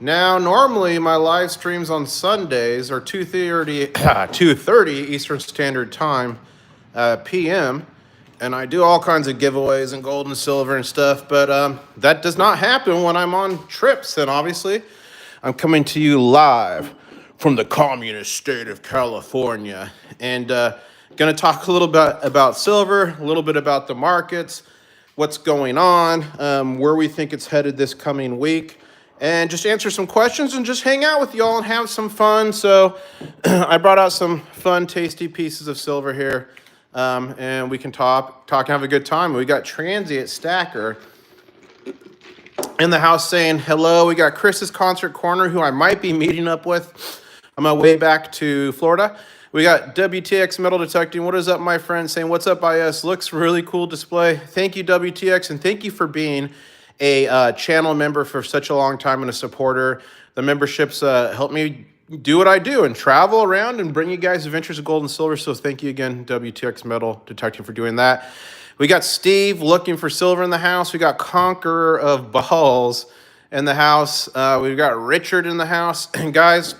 Now, normally my live streams on Sundays are 2:30 Eastern Standard Time, PM, and I do all kinds of giveaways and gold and silver and stuff, but that does not happen when I'm on trips, and obviously I'm coming to you live from the communist state of California, and going to talk a little bit about silver, a little bit about the markets, what's going on, where we think it's headed this coming week, and just answer some questions and just hang out with y'all and have some fun. So I brought out some fun, tasty pieces of silver here, and we can talk and have a good time. We got Transient Stacker in the house saying hello. We got Chris's Concert Corner, who I might be meeting up with on my way back to Florida. We got WTX Metal Detecting. What is up, my friend? Saying, what's up, IS? Looks really cool display. Thank you, WTX, and thank you for being a channel member for such a long time and a supporter. The memberships help me do what I do and travel around and bring you guys adventures of gold and silver. So thank you again, WTX Metal Detecting, for doing that. We got Steve looking for silver in the house. We got Conqueror of Balls in the house. We've got Richard in the house. And guys,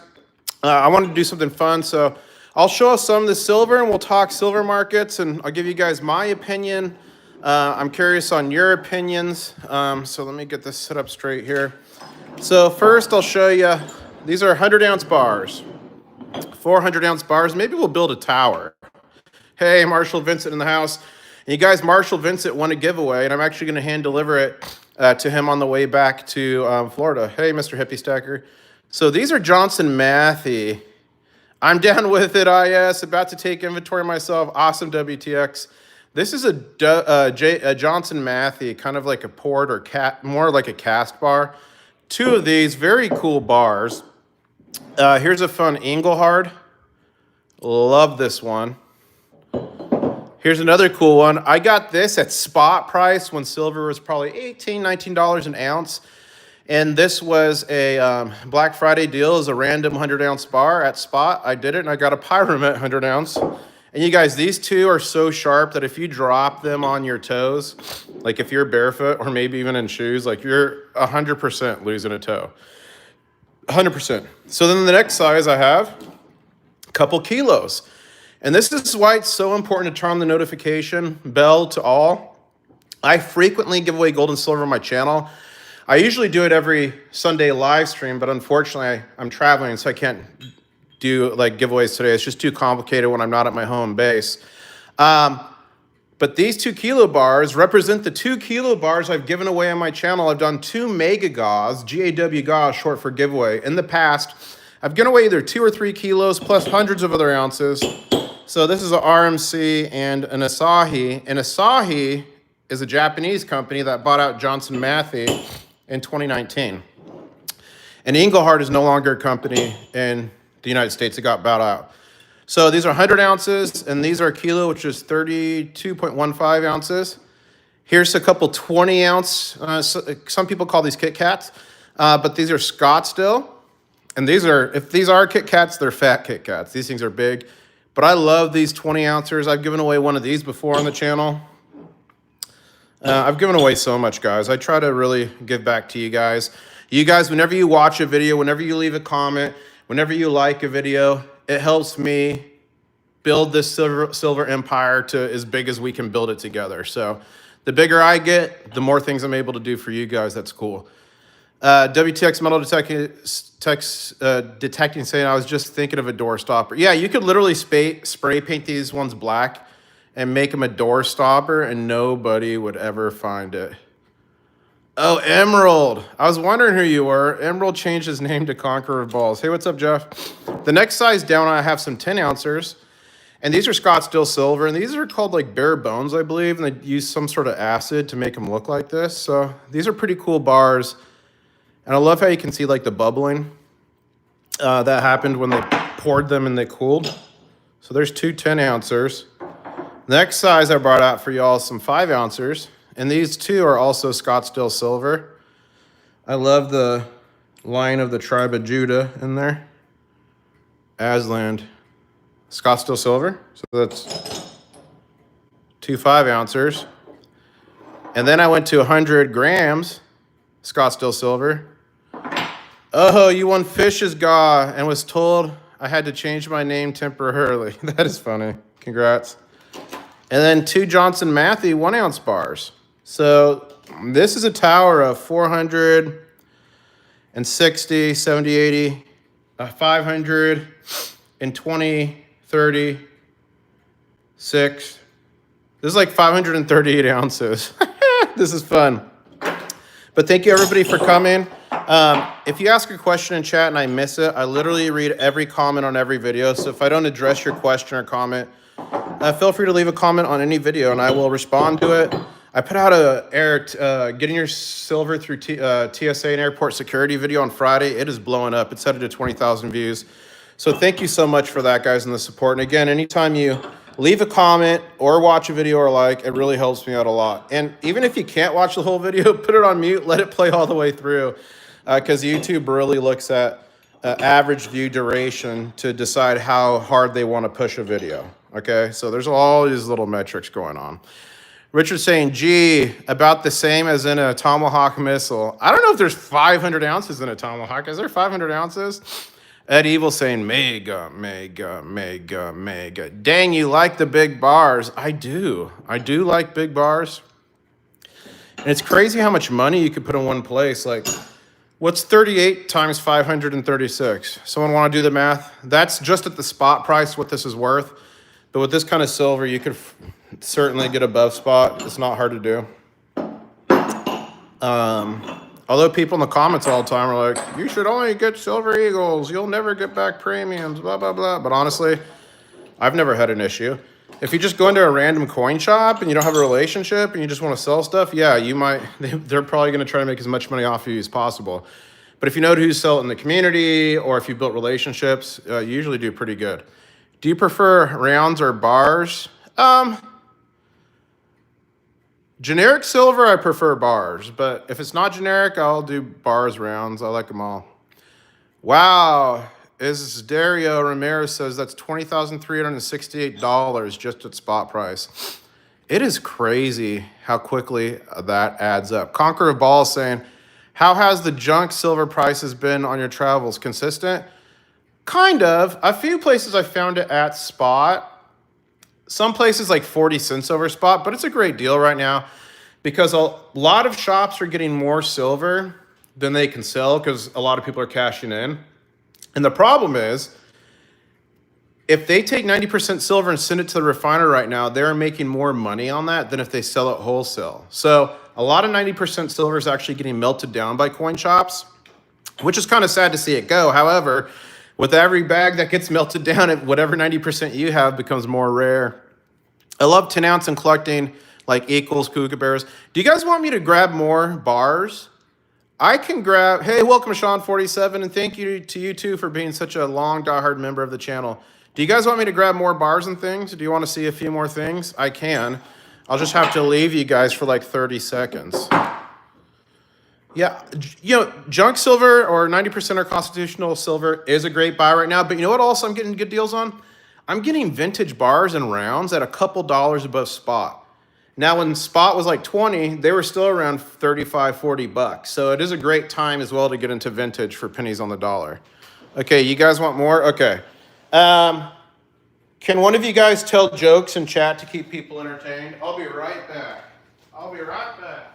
I wanted to do something fun, so I'll show us some of the silver and we'll talk silver markets and I'll give you guys my opinion. I'm curious on your opinions. So let me get this set up straight here. So first I'll show you, these are 100-ounce bars, 400-ounce bars. Maybe we'll build a tower. Hey, Marshall Vincent in the house. And you guys, Marshall Vincent won a giveaway and I'm actually going to hand deliver it to him on the way back to Florida. Hey, Mr. Hippie Stacker. So these are Johnson Matthey. I'm down with it, IS. About to take inventory myself. Awesome, WTX. This is a Johnson Matthey, kind of like a port or more like a cast bar. Two of these, very cool bars. Here's a fun Engelhard. Love this one. Here's another cool one. I got this at spot price when silver was probably $18, $19 an ounce. And this was a Black Friday deal. It was a random 100-ounce bar at spot. I did it, and I got a Pyramid 100-ounce. And you guys, these two are so sharp that if you drop them on your toes, like if you're barefoot or maybe even in shoes, like you're 100% losing a toe. 100%. So then the next size I have, a couple kilos. And this is why it's so important to turn on the notification bell to all. I frequently give away gold and silver on my channel. I usually do it every Sunday live stream, but unfortunately I'm traveling, so I can't do like giveaways today. It's just too complicated when I'm not at my home base. But these 2 kilo bars represent the 2 kilo bars I've given away on my channel. I've done 2 mega gauze, GAW gauze, short for giveaway. In the past, I've given away either 2 or 3 kilos plus hundreds of other ounces. So this is an RMC and an Asahi. And Asahi is a Japanese company that bought out Johnson Matthey in 2019. And Engelhard is no longer a company in the United States. It got bought out. So these are 100 ounces, and these are a kilo, which is 32.15 ounces. Here's a couple 20-ounce, some people call these Kit Kats, but these are Scottsdale. And these are, if these are Kit Kats, they're fat Kit Kats. These things are big. But I love these 20-ouncers. I've given away one of these before on the channel. I've given away so much, guys. I try to really give back to you guys. You guys, whenever you watch a video, whenever you leave a comment, whenever you like a video, it helps me build this silver empire to as big as we can build it together. So the bigger I get, the more things I'm able to do for you guys. That's cool. WTX Metal Detecting saying, I was just thinking of a door stopper. Yeah, you could literally spray paint these ones black and make them a door stopper, and nobody would ever find it. Oh, Emerald. I was wondering who you were. Emerald changed his name to Conqueror of Balls. Hey, what's up, Jeff? The next size down, I have some 10-ouncers, and these are Scottsdale silver, and these are called like bare bones, I believe, and they use some sort of acid to make them look like this. So these are pretty cool bars, and I love how you can see like the bubbling that happened when they poured them and they cooled. So there's 2 10-ouncers. Next size I brought out for y'all some 5-ouncers, and these 2 are also Scottsdale silver. I love the line of the tribe of Judah in there. Aslan, Scottsdale silver. So that's 2 5-ouncers. And then I went to 100 grams Scottsdale silver. Oh, you won Fish's Gaw and was told I had to change my name temporarily. That is funny. Congrats. And then 2 Johnson Matthey 1 ounce bars. So this is a tower of 460, 70, 80, 520, 30, 6. This is like 538 ounces. This is fun. But thank you everybody for coming. If you ask a question in chat and I miss it, I literally read every comment on every video. So if I don't address your question or comment, feel free to leave a comment on any video and I will respond to it. I put out a getting your silver through TSA and airport security video on Friday. It is blowing up. It's headed to 20,000 views. So thank you so much for that, guys, and the support. And again, anytime you leave a comment or watch a video or like, it really helps me out a lot. And even if you can't watch the whole video, put it on mute, let it play all the way through, because YouTube really looks at average view duration to decide how hard they want to push a video. Okay, so there's all these little metrics going on. Richard's saying, gee, about the same as in a Tomahawk missile. I don't know if there's 500 ounces in a Tomahawk. Is there 500 ounces? Ed Evil saying, mega, mega, mega, mega. Dang, you like the big bars. I do. I do like big bars. And it's crazy how much money you could put in one place. Like, what's 38 times 536? Someone want to do the math? That's just at the spot price what this is worth. But with this kind of silver, you could certainly get above spot. It's not hard to do. Although people in the comments all the time are like, you should only get silver eagles. You'll never get back premiums, blah, blah, blah. But honestly, I've never had an issue. If you just go into a random coin shop and you don't have a relationship and you just want to sell stuff, yeah, you might. They're probably going to try to make as much money off of you as possible. But if you know who to sell it in the community or if you built relationships, you usually do pretty good. Do you prefer rounds or bars? Generic silver, I prefer bars. But if it's not generic, I'll do bars, rounds. I like them all. Wow. Is Dario Ramirez says that's $20,368 just at spot price. It is crazy how quickly that adds up. Conqueror of Balls saying, how has the junk silver prices been on your travels? Consistent? Kind of. A few places I found it at spot. Some places like 40 cents over spot, but it's a great deal right now because a lot of shops are getting more silver than they can sell because a lot of people are cashing in. And the problem is, if they take 90% silver and send it to the refiner right now, they're making more money on that than if they sell it wholesale. So a lot of 90% silver is actually getting melted down by coin shops, which is kind of sad to see it go. However, with every bag that gets melted down, whatever 90% you have becomes more rare. I love 10 ounce and collecting like equals, kookaburras. Do you guys want me to grab more bars? I can grab, hey, welcome Sean47, and thank you to you too for being such a long diehard member of the channel. Do you guys want me to grab more bars and things? Do you want to see a few more things? I can. I'll just have to leave you guys for like 30 seconds. Yeah, you know, junk silver or 90% or constitutional silver is a great buy right now. But you know what else I'm getting good deals on? I'm getting vintage bars and rounds at a couple dollars above spot. Now, when spot was like 20, they were still around 35, 40 bucks. So it is a great time as well to get into vintage for pennies on the dollar. Okay, you guys want more? Okay. Can one of you guys tell jokes in chat to keep people entertained? I'll be right back. I'll be right back.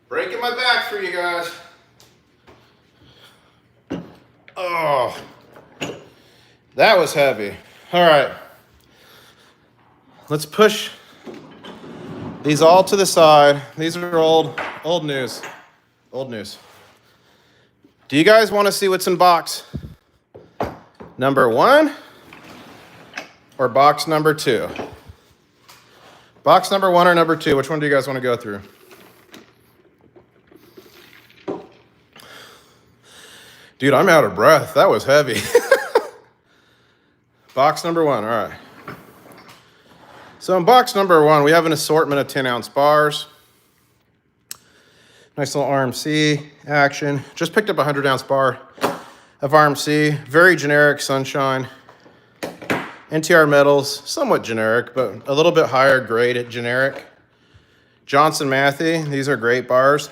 Breaking my back for you guys. Oh, that was heavy. All right. Let's push these all to the side. These are old news. Old news. Do you guys want to see what's in box number 1 or box number 2? Box number 1 or number 2? Which one do you guys want to go through? Dude, I'm out of breath. That was heavy. Box number one, all right. So in box number one, we have an assortment of 10-ounce bars. Nice little RMC action. Just picked up a 100-ounce bar of RMC. Very generic Sunshine. NTR metals, somewhat generic, but a little bit higher grade at generic. Johnson Matthey, these are great bars.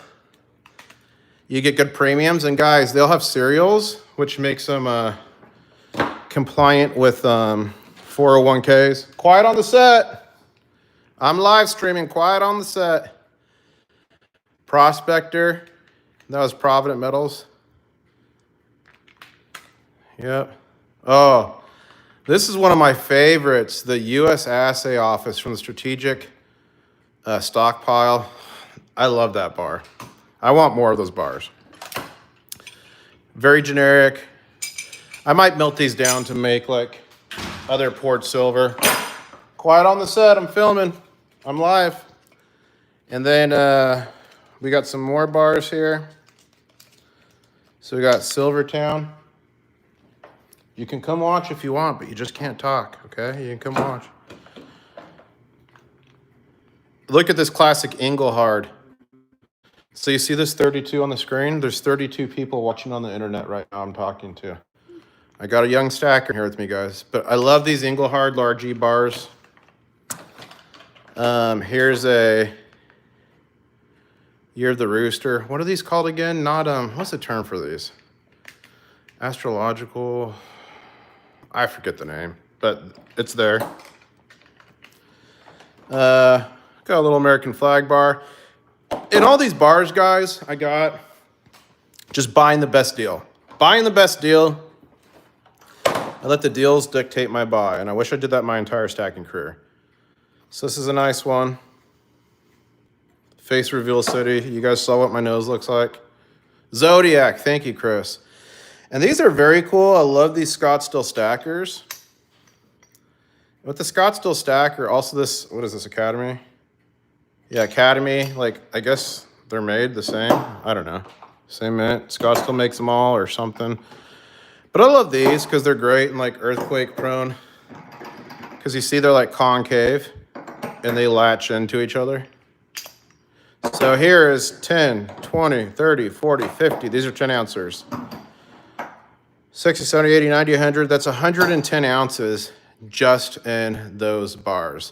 You get good premiums, and guys, they'll have cereals, which makes them compliant with 401ks. Quiet on the set. I'm live streaming. Quiet on the set. Prospector. That was Provident Metals. Yep. Oh, this is one of my favorites. The U.S. Assay Office from the Strategic Stockpile. I love that bar. I want more of those bars. Very generic. I might melt these down to make like other poured silver. Quiet on the set, I'm filming. I'm live. And then we got some more bars here. So we got Silvertown. You can come watch if you want, but you just can't talk, okay? You can come watch. Look at this classic Engelhard. So you see this 32 on the screen? There's 32 people watching on the internet right now I'm talking to. I got a young stacker here with me, guys. But I love these Engelhard large E bars. Here's a Year of the Rooster. What are these called again? Not, what's the term for these? Astrological, I forget the name, but it's there. Got a little American flag bar. In all these bars, guys, I got just buying the best deal. Buying the best deal. I let the deals dictate my buy, and I wish I did that my entire stacking career. So this is a nice one. Face Reveal City. You guys saw what my nose looks like. Zodiac. Thank you, Chris. And these are very cool. I love these Scottsdale stackers. With the Scottsdale stacker, also this, what is this, Academy? Yeah, Academy. Like, I guess they're made the same. I don't know. Same mint. Scottsdale makes them all or something. But I love these because they're great and like earthquake prone. Because you see they're like concave and they latch into each other. So here is 10, 20, 30, 40, 50. These are 10 ounces. 60, 70, 80, 90, 100. That's 110 ounces just in those bars.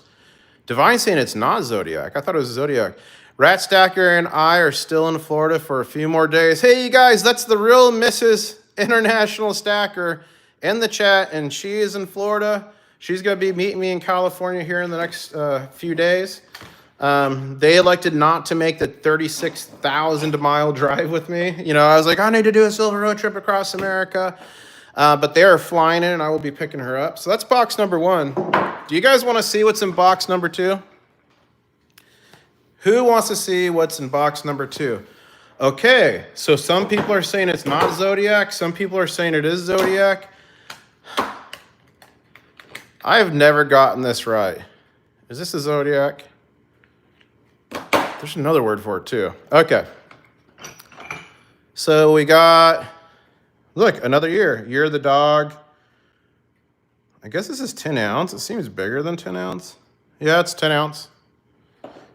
Divine saying it's not Zodiac. I thought it was Zodiac. Rat Stacker and I are still in Florida for a few more days. Hey, you guys, that's the real Mrs. International Stacker in the chat, and she is in Florida. She's going to be meeting me in California here in the next few days. They elected not to make the 36,000-mile drive with me. You know, I was like, I need to do a silver road trip across America. But they are flying in, and I will be picking her up. So that's box number one. Do you guys want to see what's in box number two? Who wants to see what's in box number two? Okay, so some people are saying it's not Zodiac. Some people are saying it is Zodiac. I have never gotten this right. Is this a Zodiac? There's another word for it too. Okay. So we got, look, another year. Year of the dog. I guess this is 10 ounce. It seems bigger than 10 ounce. Yeah, it's 10 ounce.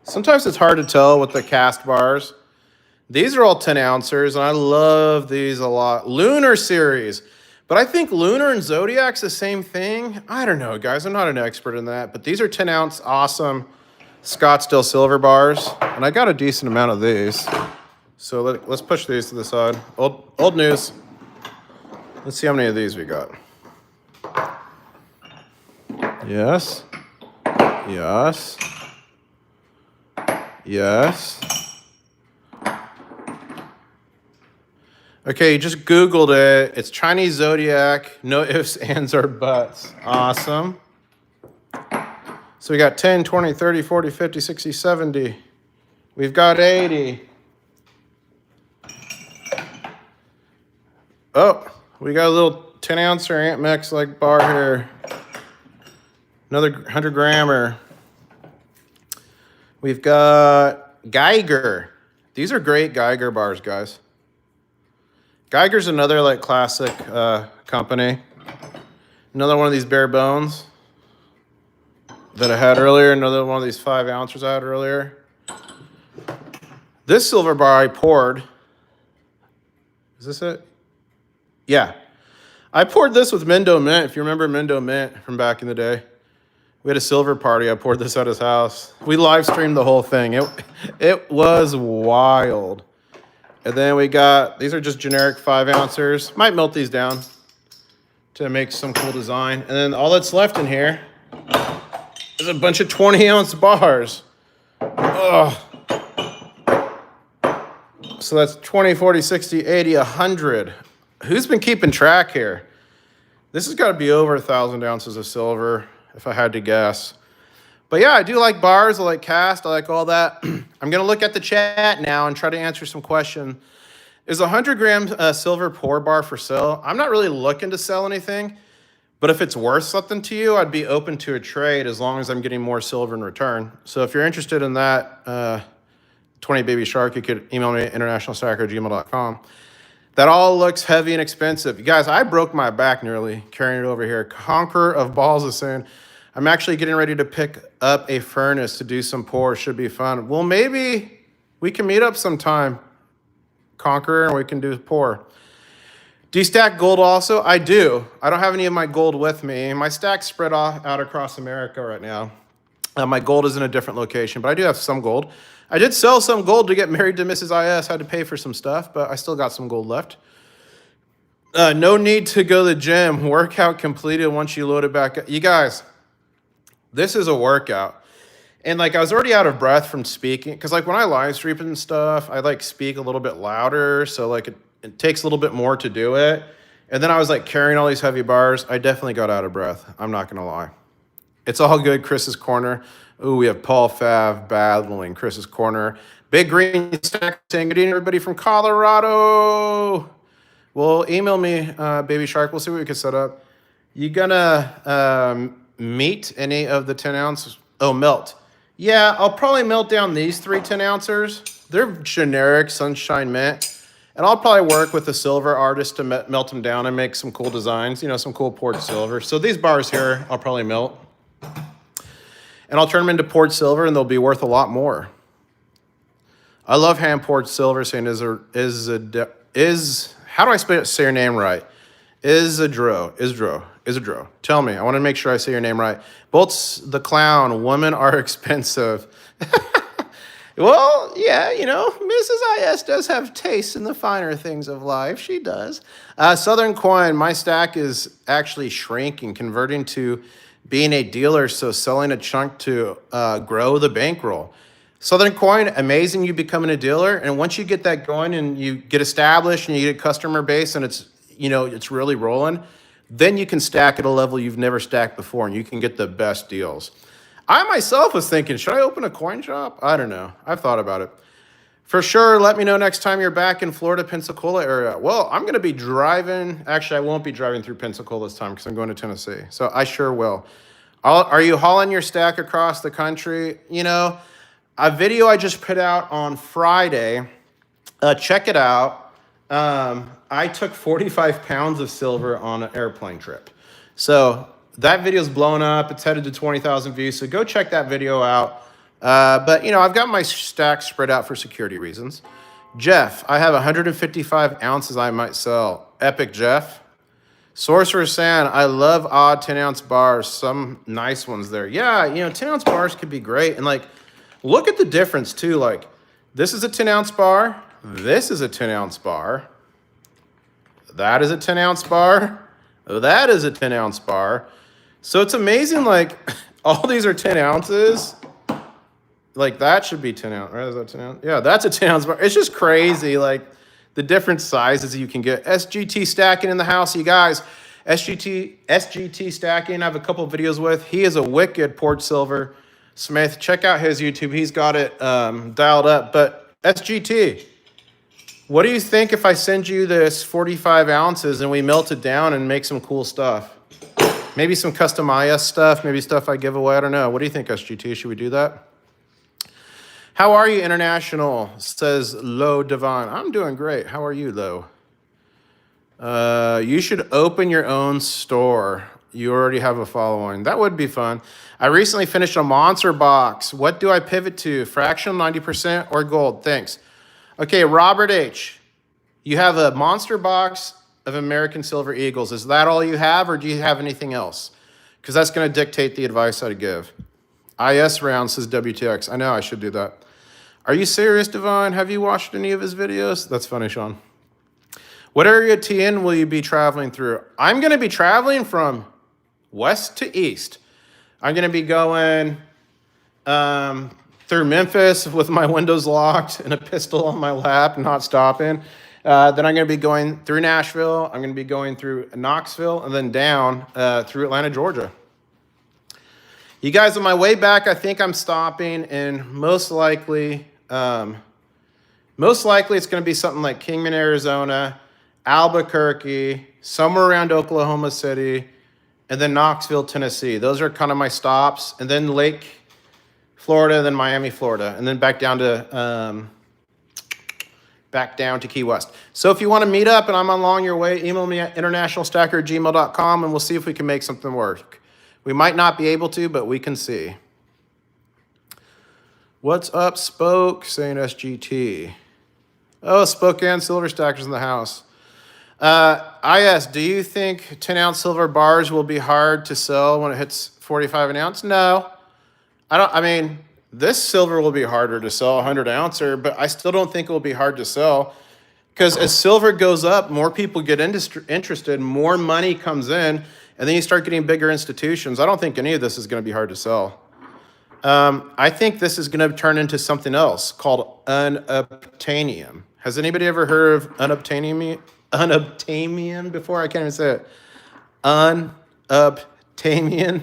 Sometimes it's hard to tell with the cast bars. These are all 10 ouncers, and I love these a lot. Lunar series. But I think Lunar and Zodiac's the same thing. I don't know, guys. I'm not an expert in that. But these are 10 ounce awesome Scottsdale silver bars. And I got a decent amount of these. So let's push these to the side. Old news. Let's see how many of these we got. Yes. Yes. Yes. Okay, you just Googled it. It's Chinese Zodiac. No ifs, ands, or buts. Awesome. So we got 10, 20, 30, 40, 50, 60, 70. We've got 80. Oh, we got a little 10 ouncer Ant Mex like bar here. Another 100 grammer. We've got Geiger. These are great Geiger bars, guys. Geiger's another like classic company. Another one of these bare bones that I had earlier. Another one of these 5 ounces I had earlier. This silver bar I poured. Is this it? Yeah. I poured this with Mendo Mint. If you remember Mendo Mint from back in the day. We had a silver party. I poured this at his house. We live streamed the whole thing. It was wild. And then we got, these are just generic 5 ounces. Might melt these down to make some cool design. And then all that's left in here is a bunch of 20-ounce bars. Ugh. So that's 20, 40, 60, 80, 100. Who's been keeping track here? This has got to be over 1,000 ounces of silver, if I had to guess. But yeah, I do like bars. I like cast. I like all that. I'm going to look at the chat now and try to answer some questions. Is a 100-gram silver pour bar for sale? I'm not really looking to sell anything, but if it's worth something to you, I'd be open to a trade as long as I'm getting more silver in return. So if you're interested in that, 20 Baby Shark, you could email me at internationalstacker@gmail.com. That all looks heavy and expensive. You guys, I broke my back nearly carrying it over here. Conqueror of Balls is saying, I'm actually getting ready to pick up a furnace to do some pours. Should be fun. Well, maybe we can meet up sometime, Conqueror, and we can do a pour. Do you stack gold also? I do. I don't have any of my gold with me. My stack's spread out across America right now. My gold is in a different location, but I do have some gold. I did sell some gold to get married to Mrs. IS. Had to pay for some stuff, but I still got some gold left. No need to go to the gym. Workout completed once you load it back up. You guys, this is a workout. And like I was already out of breath from speaking, because like when I live stream and stuff, I like speak a little bit louder. So like it takes a little bit more to do it. And then I was like carrying all these heavy bars. I definitely got out of breath. I'm not going to lie. It's all good. Chris's Corner. Ooh, we have Paul Fav battling Chris's Corner. Big Green Stack saying, good evening, everybody from Colorado. Well, email me, Baby Shark. We'll see what we can set up. You gonna meet any of the 10 ounces? Oh, melt. Yeah, I'll probably melt down these 3 10-ounces. They're generic Sunshine Mint. And I'll probably work with a silver artist to melt them down and make some cool designs, you know, some cool poured silver. So these bars here, I'll probably melt. And I'll turn them into poured silver, and they'll be worth a lot more. I love hand poured silver. Saying how do I say your name right? Isidro. Tell me. I want to make sure I say your name right. Bolts the Clown. Women are expensive. Well, yeah, you know, Mrs. IS does have taste in the finer things of life. She does. Southern Coin. My stack is actually shrinking, converting to being a dealer, so selling a chunk to grow the bankroll. Southern Coin, amazing you becoming a dealer, and once you get that going and you get established and you get a customer base and it's, you know, it's really rolling, then you can stack at a level you've never stacked before and you can get the best deals. I myself was thinking, should I open a coin shop? I don't know. I've thought about it. For sure, let me know next time you're back in Florida, Pensacola area. Well, I'm going to be driving. Actually, I won't be driving through Pensacola this time because I'm going to Tennessee. So I sure will. Are you hauling your stack across the country? You know, a video I just put out on Friday. Check it out. I took 45 pounds of silver on an airplane trip. So that video's blown up. It's headed to 20,000 views. So go check that video out. But, you know, I've got my stack spread out for security reasons. Jeff, I have 155 ounces I might sell. Epic Jeff. Sorcerer Sand, I love odd 10-ounce bars. Some nice ones there. Yeah, you know, 10-ounce bars could be great. And, like, look at the difference, too. Like, this is a 10-ounce bar. This is a 10-ounce bar. That is a 10-ounce bar. That is a 10-ounce bar. So it's amazing, like, all these are 10 ounces. Like, that should be 10 ounce, right? Is that 10 ounce? Yeah, that's a 10 ounce bar. It's just crazy, like, the different sizes you can get. SGT Stacking in the house, you guys. SGT Stacking, I have a couple of videos with. He is a wicked poured silver smith. Check out his YouTube. He's got it dialed up. But SGT, what do you think if I send you this 45 ounces and we melt it down and make some cool stuff? Maybe some custom IS stuff, maybe stuff I give away. I don't know. What do you think, SGT? Should we do that? How are you, International? Says Lo Devon. I'm doing great. How are you, Lo? You should open your own store. You already have a following. That would be fun. I recently finished a monster box. What do I pivot to? Fractional 90% or gold? Thanks. Okay, Robert H. You have a monster box of American Silver Eagles. Is that all you have, or do you have anything else? Because that's going to dictate the advice I'd give. IS round, says WTX. I know I should do that. Are you serious, Divine? Have you watched any of his videos? That's funny, Sean. What area of TN will you be traveling through? I'm going to be traveling from west to east. I'm going to be going through Memphis with my windows locked and a pistol on my lap, not stopping. Then I'm going to be going through Nashville. I'm going to be going through Knoxville and then down through Atlanta, Georgia. You guys, on my way back, I think I'm stopping in most likely it's going to be something like Kingman, Arizona, Albuquerque, somewhere around Oklahoma City, and then Knoxville, Tennessee. Those are kind of my stops. And then Lake, Florida, then Miami, Florida, and then back down to Key West. So if you want to meet up and I'm along your way, email me at internationalstacker@gmail.com and we'll see if we can make something work. We might not be able to, but we can see. What's up, Spoke? Saying SGT. Oh, Spokane Silver Stackers in the house. IS, do you think 10-ounce silver bars will be hard to sell when it hits 45 an ounce? No. I mean, this silver will be harder to sell, 100-ouncer, but I still don't think it will be hard to sell because as silver goes up, more people get interested, more money comes in, and then you start getting bigger institutions. I don't think any of this is going to be hard to sell. I think this is going to turn into something else called unobtainium. Has anybody ever heard of unobtainium before? I can't even say it. Unobtainium.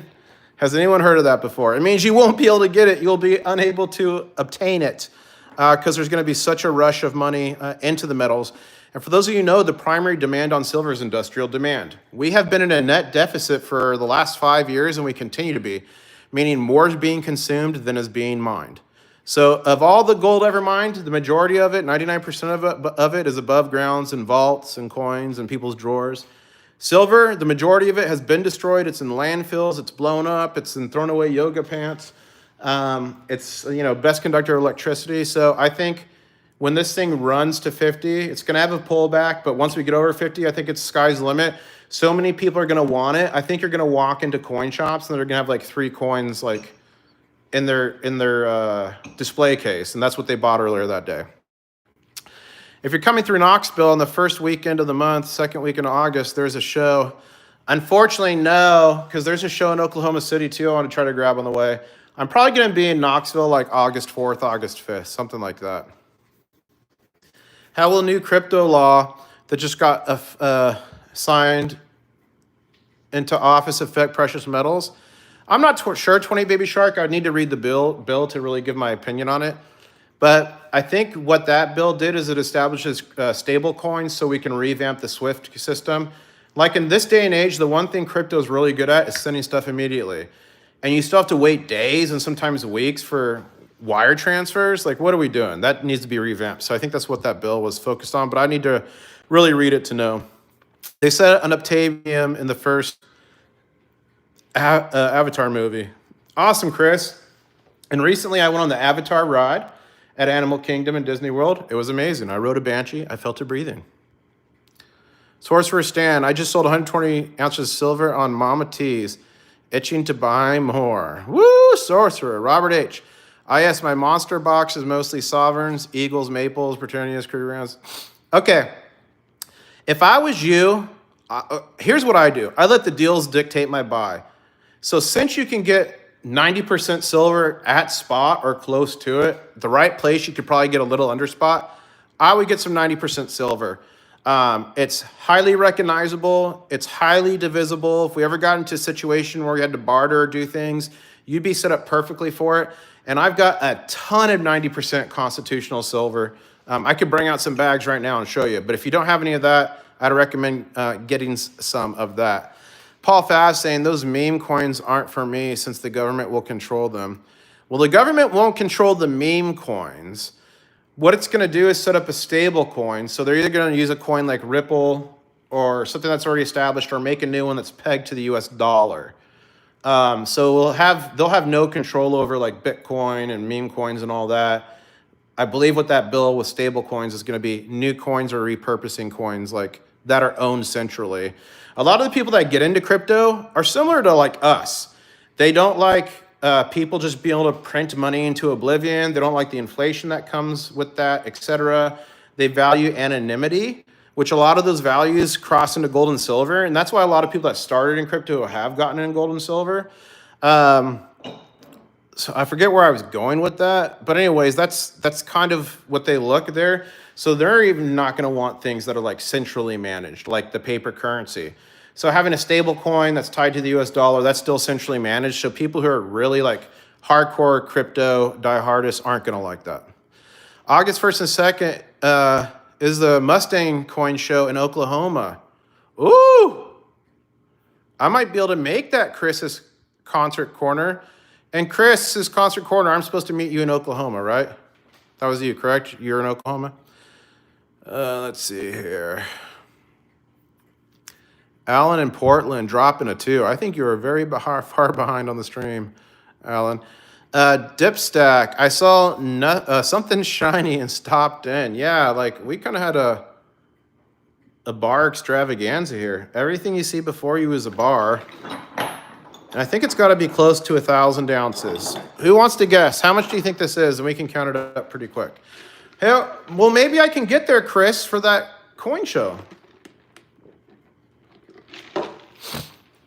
Has anyone heard of that before? It means you won't be able to get it. You'll be unable to obtain it because there's going to be such a rush of money into the metals. And for those of you who know, the primary demand on silver is industrial demand. We have been in a net deficit for the last 5 years, and we continue to be, meaning more is being consumed than is being mined. So of all the gold ever mined, the majority of it, 99% of it is above grounds and vaults and coins and people's drawers. Silver, the majority of it has been destroyed. It's in landfills. It's blown up. It's in thrown away yoga pants. It's, best conductor of electricity. So I think when this thing runs to 50, it's going to have a pullback. But once we get over 50, I think it's sky's the limit. So many people are going to want it. I think you're going to walk into coin shops and they're going to have like 3 coins like in their display case. And that's what they bought earlier that day. If you're coming through Knoxville on the first weekend of the month, second weekend of August, there's a show. Unfortunately, no, because there's a show in Oklahoma City too I want to try to grab on the way. I'm probably going to be in Knoxville like August 4th, August 5th, something like that. How will new crypto law that just got signed into office affect precious metals? I'm not sure, 20 Baby Shark. I'd need to read the bill to really give my opinion on it. But I think what that bill did is it establishes stable coins so we can revamp the SWIFT system. Like in this day and age, the one thing crypto is really good at is sending stuff immediately. And you still have to wait days and sometimes weeks for wire transfers. Like, what are we doing? That needs to be revamped. So I think that's what that bill was focused on. But I need to really read it to know. They said unobtainium in the first Avatar movie. Awesome, Chris. And recently I went on the Avatar ride at Animal Kingdom in Disney World. It was amazing. I rode a banshee. I felt it breathing. Sorcerer Stan, I just sold 120 ounces of silver on Mama T's. Itching to buy more. Woo, Sorcerer. Robert H. IS, my monster box is mostly sovereigns, eagles, maples, Britannias, Crew rounds. Okay. If I was you, here's what I do. I let the deals dictate my buy. So since you can get 90% silver at spot or close to it, the right place, you could probably get a little under spot. I would get some 90% silver. It's highly recognizable. It's highly divisible. If we ever got into a situation where we had to barter or do things, you'd be set up perfectly for it. And I've got a ton of 90% constitutional silver. I could bring out some bags right now and show you. But if you don't have any of that, I'd recommend getting some of that. Paul Fast saying those meme coins aren't for me since the government will control them. Well, the government won't control the meme coins. What it's going to do is set up a stable coin. So they're either going to use a coin like Ripple or something that's already established, or make a new one that's pegged to the US dollar. So they'll have no control over like Bitcoin and meme coins and all that. I believe what that bill with stable coins is going to be new coins or repurposing coins like that are owned centrally. A lot of the people that get into crypto are similar to like us. They don't like people just being able to print money into oblivion. They don't like the inflation that comes with that, etc. They value anonymity, which a lot of those values cross into gold and silver. And that's why a lot of people that started in crypto have gotten in gold and silver. So I forget where I was going with that. But anyways, that's kind of what they look there. So they're even not going to want things that are like centrally managed, like the paper currency. So having a stable coin that's tied to the US dollar, that's still centrally managed. So people who are really like hardcore crypto diehardists aren't going to like that. August 1st and 2nd is the Mustang coin show in Oklahoma. Ooh! I might be able to make that Chris's concert corner. And Chris's concert corner, I'm supposed to meet you in Oklahoma, right? That was you, correct? You're in Oklahoma? Let's see here. Alan in Portland dropping a 2. I think you were very far behind on the stream, Alan. Dipstack, I saw something shiny and stopped in. Yeah, like we kind of had a bar extravaganza here. Everything you see before you is a bar. And I think it's got to be close to 1,000 ounces. Who wants to guess? How much do you think this is? And we can count it up pretty quick. Hey, well, maybe I can get there, Chris, for that coin show.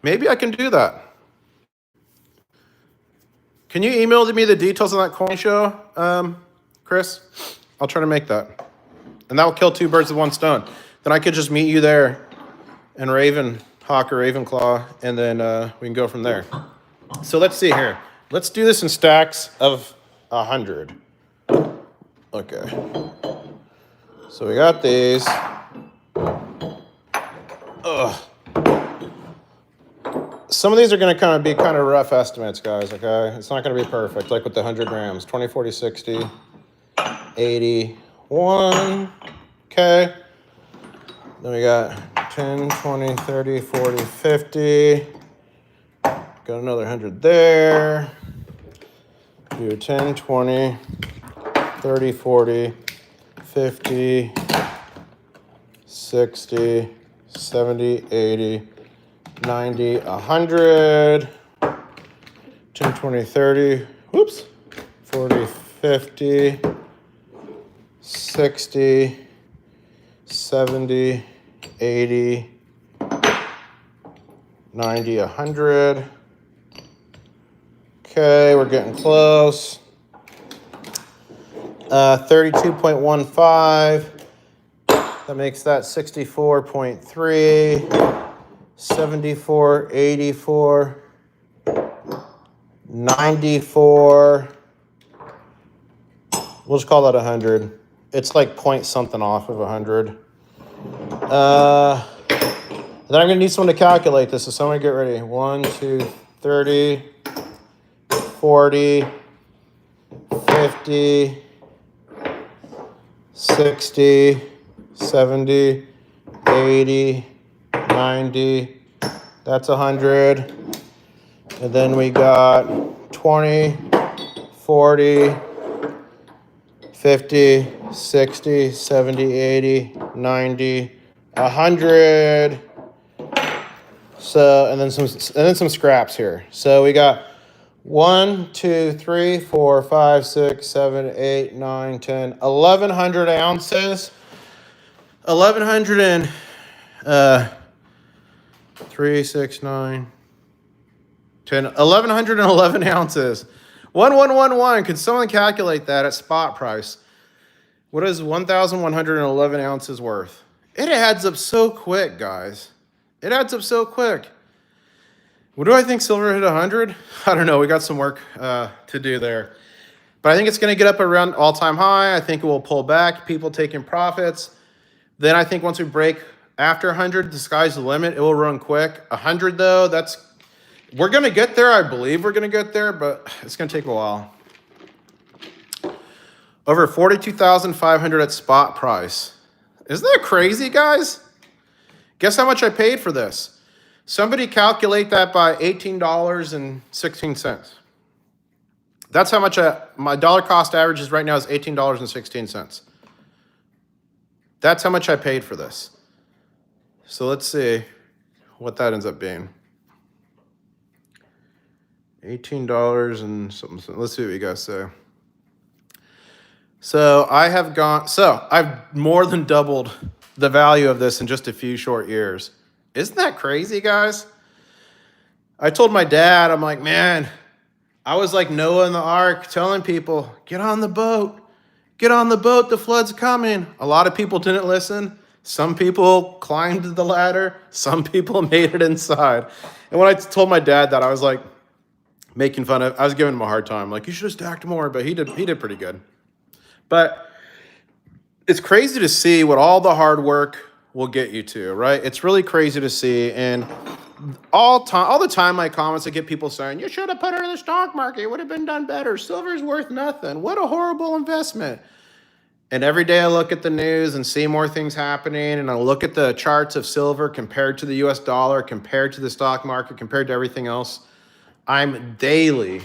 Maybe I can do that. Can you email me the details on that coin show, Chris? I'll try to make that. And that will kill 2 birds with 1 stone. Then I could just meet you there in Ravenhawk or Ravenclaw, and then we can go from there. So let's see here. Let's do this in stacks of 100. Okay. So we got these. Ugh. Some of these are going to kind of be kind of rough estimates, guys, okay? It's not going to be perfect, like with the 100 grams. 20, 40, 60, 80, 1. Okay. Then we got 10, 20, 30, 40, 50. Got another 100 there. Do 10, 20, 30, 40, 50, 60, 70, 80, 90, 100, 10, 20, 30, whoops, 40, 50, 60, 70, 80, 90, 100. Okay, we're getting close. 32.15. That makes that 64.3. 74, 84, 94. We'll just call that 100. It's like point something off of 100. Then I'm going to need someone to calculate this, so someone get ready. 1, 2, 30, 40, 50, 60, 70, 80, 90, that's 100. And then we got 20, 40, 50, 60, 70, 80, 90, 100. So, and then some scraps here. So we got 1, 2, 3, 4, 5, 6, 7, 8, 9, 10, 1,100 ounces. 1,100 and 3, 6, 9, 10, 1,111 ounces. 1111. Could someone calculate that at spot price? What is 1,111 ounces worth? It adds up so quick, guys. It adds up so quick. What do I think silver hit 100? I don't know. We got some work to do there. But I think it's going to get up around all-time high. I think it will pull back. People taking profits. Then I think once we break after 100, the sky's the limit. It will run quick. 100, though, we're going to get there. I believe we're going to get there, but it's going to take a while. Over 42,500 at spot price. Isn't that crazy, guys? Guess how much I paid for this? Somebody calculate that by $18.16. That's how much my dollar cost average is right now is $18.16. That's how much I paid for this. So let's see what that ends up being. $18 and something. Let's see what you guys say. So I've more than doubled the value of this in just a few short years. Isn't that crazy, guys? I told my dad, I'm like, man, I was like Noah in the ark telling people, get on the boat. Get on the boat, the flood's coming. A lot of people didn't listen. Some people climbed the ladder. Some people made it inside. And when I told my dad that, I was like making fun of, I was giving him a hard time. Like, you should have stacked more, but he did pretty good. But it's crazy to see what all the hard work will get you to, right? It's really crazy to see. And all the time my comments, I get people saying, you should have put her in the stock market. It would have been done better. Silver's worth nothing. What a horrible investment. And every day I look at the news and see more things happening, and I look at the charts of silver compared to the US dollar, compared to the stock market, compared to everything else. I'm daily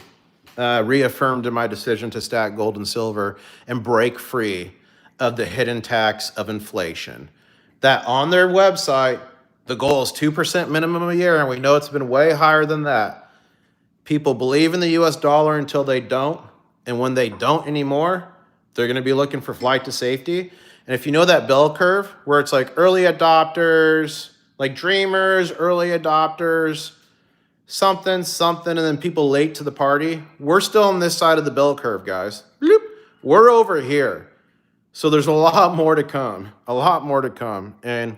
reaffirmed in my decision to stack gold and silver and break free of the hidden tax of inflation. That on their website, the goal is 2% minimum a year, and we know it's been way higher than that. People believe in the US dollar until they don't, and when they don't anymore, they're going to be looking for flight to safety. And if you know that bell curve where it's like early adopters, like dreamers, early adopters, something, and then people late to the party, we're still on this side of the bell curve, guys. Bloop. We're over here. So there's a lot more to come, And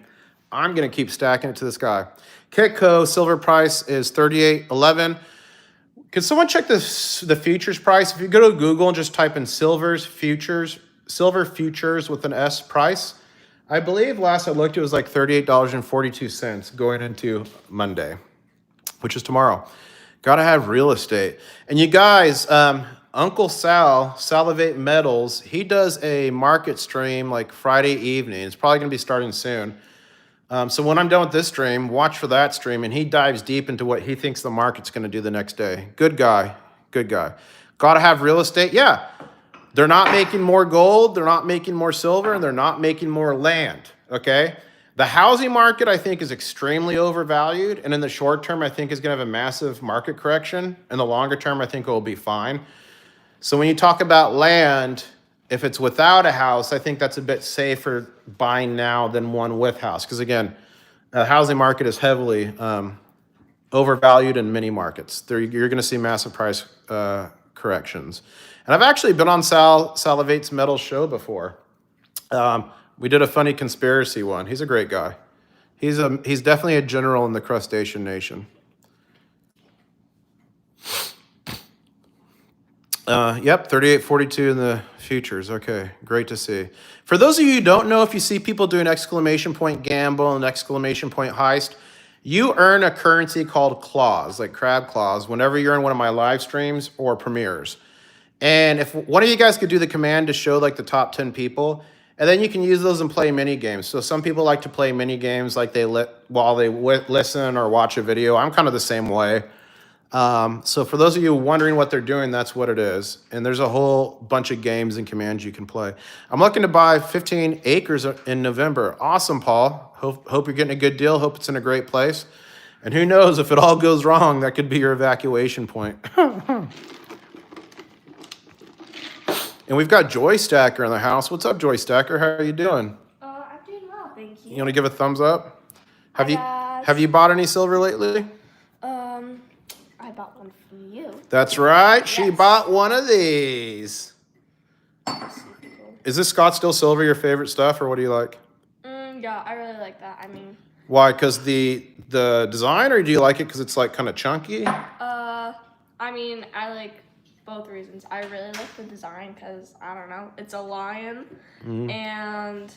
I'm going to keep stacking it to the sky. Kitco silver price is 38.11. Can someone check the futures price? If you go to Google and just type in silver futures with an S price, I believe last I looked, it was like $38.42 going into Monday, which is tomorrow. Got to have real estate. And you guys, Uncle Sal, Salivate Metals, he does a market stream like Friday evening. It's probably going to be starting soon. So when I'm done with this stream, watch for that stream, and he dives deep into what he thinks the market's going to do the next day. Good guy. Got to have real estate? Yeah. They're not making more gold, they're not making more silver, and they're not making more land, okay? The housing market, I think, is extremely overvalued, and in the short term, I think is going to have a massive market correction. In the longer term, I think it will be fine. So when you talk about land, if it's without a house, I think that's a bit safer buying now than one with house. Because again, the housing market is heavily overvalued in many markets. You're going to see massive price corrections. And I've actually been on Salivate's Metals show before. We did a funny conspiracy one. He's a great guy. He's definitely a general in the crustacean nation. Yep, 38.42 in the futures. Okay, great to see. For those of you who don't know, if you see people doing exclamation point gamble and exclamation point heist, you earn a currency called claws, like crab claws, whenever you're in one of my live streams or premieres. And if one of you guys could do the command to show like the top 10 people, and then you can use those and play mini games. So some people like to play mini games like while they listen or watch a video. I'm kind of the same way. So for those of you wondering what they're doing, that's what it is. And there's a whole bunch of games and commands you can play. I'm looking to buy 15 acres in November. Awesome, Paul. Hope you're getting a good deal. Hope it's in a great place. And who knows, if it all goes wrong, that could be your evacuation point. And we've got Joy Stacker in the house. What's up, Joy Stacker? How are you doing? I'm doing well, thank you. You want to give a thumbs up? Have you bought any silver lately? I bought one from you. That's right. Yes. She bought one of these. Is this Scottsdale silver your favorite stuff, or what do you like? Yeah, I really like that. I mean, why? Because the design, or do you like it because it's like kind of chunky? I mean, I like both reasons. I really like the design because I don't know, it's a lion, and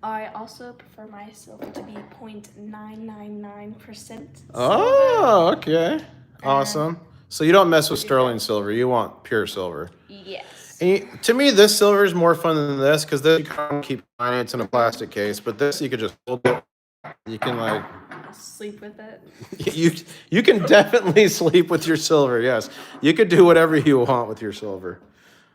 I also prefer my silver to be 0.999%. Oh, okay. Awesome. So you don't mess with sterling silver. You want pure silver. Yes. And to me, this silver is more fun than this because this you can't keep buying it's in a plastic case, but this you could just hold it. You can like Sleep with it. you can definitely sleep with your silver. Yes, you could do whatever you want with your silver.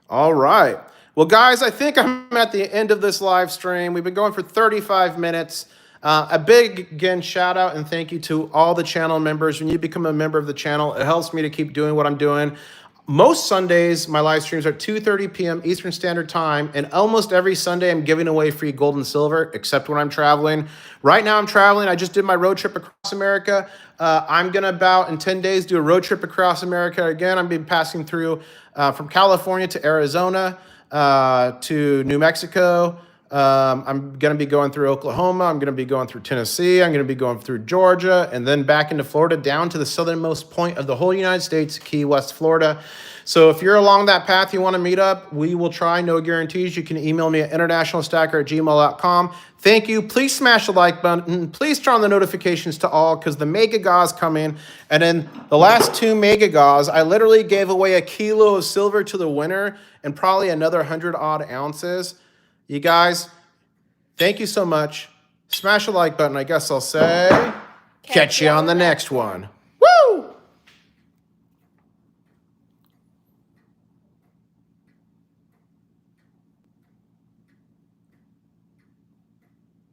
All right. Well, guys, I think I'm at the end of this live stream. We've been going for 35 minutes. A big, again, shout out and thank you to all the channel members. When you become a member of the channel, it helps me to keep doing what I'm doing. Most Sundays, my live streams are 2:30 p.m. Eastern Standard Time, and almost every Sunday, I'm giving away free gold and silver, except when I'm traveling. Right now, I'm traveling. I just did my road trip across America. I'm going to about, in 10 days, do a road trip across America again. I'm be passing through from California to Arizona to New Mexico. I'm going to be going through Oklahoma. I'm going to be going through Tennessee. I'm going to be going through Georgia and then back into Florida down to the southernmost point of the whole United States, Key West, Florida. So if you're along that path, you want to meet up, we will try. No guarantees. You can email me at internationalstacker@gmail.com. Thank you. Please smash the like button. Please turn on the notifications to all because the Mega Gauze coming. And then the last 2 Mega Gauze, I literally gave away 1 kilo of silver to the winner and probably another 100 odd ounces. You guys, thank you so much. Smash the like button. I guess I'll say, catch you on the next one.